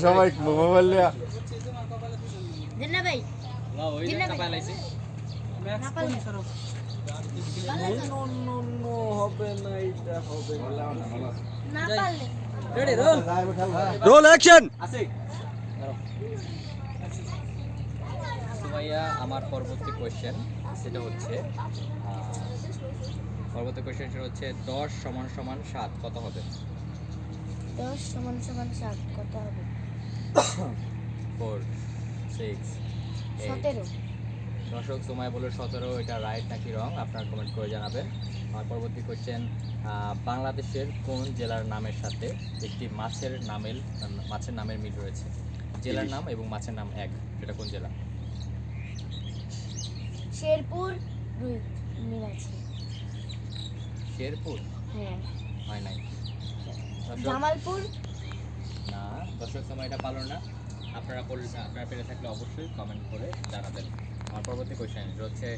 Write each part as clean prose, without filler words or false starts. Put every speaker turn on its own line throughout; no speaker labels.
সবাই মোবাইল নিয়ে
জিন্না ভাই জিন্না ভাই
হবে না এটা হবে
না পারলে
ready roll
roll action
Sumaiya আমার পরবর্তী কোশ্চেন সেটা হচ্ছে পরবর্তী কোশ্চেন সেটা হচ্ছে 10 = 7 কত হবে?
10 = 7 কত হবে?
4 6 8
17
দর্শক সুমাইয়া বলে 17, এটা রাইট নাকি রং আপনারা কমেন্ট করে জানাবেন। আমার পরবর্তী কোশ্চেন বাংলাদেশের কোন জেলার নামের সাথে একটি মাছের নামের মিল রয়েছে? জেলার নাম এবং মাছের নাম এক, সেটা কোন জেলা?
শেরপুর মিল আছে।
শেরপুর
হ্যাঁ
হয় নাই। দর্শক,
জামালপুর
না দর্শক সময় এটা পারলো না। আপনারা পেরে থাকলে অবশ্যই কমেন্ট করে জানাবেন। আমার পরবর্তী কোশ্চেন হচ্ছে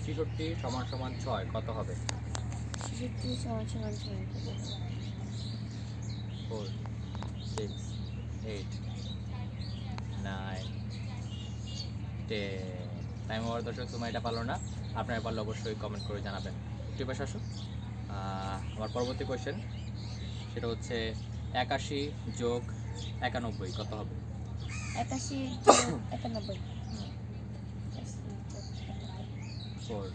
66 = 6 কত হবে?
66 = 6
4 6 8 9 10 টাইম ওভার। দর্শক সময় এটা পারলো না। আপনারা পারলে অবশ্যই কমেন্ট করে জানাবেন। একটু পাশে আসুন। আমার পরবর্তী কোশ্চেন সেটা হচ্ছে 81 + 91 কত হবে?
81 + 91
4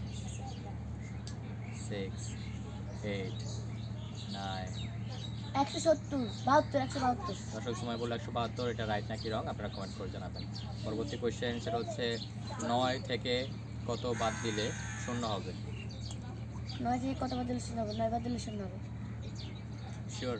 6 8 9
170 72 172
দর্শক সময় বললো 172, এটা রাইট নাকি রং আপনারা কমেন্ট করে জানাবেন। পরবর্তী কোয়েশ্চেন সেটা হচ্ছে 9 থেকে কত বাদ দিলে শূন্য হবে?
9 থেকে কত বাদ দিলে শূন্য হবে? 9 বাদ দিলে শূন্য হবে।
শিওর?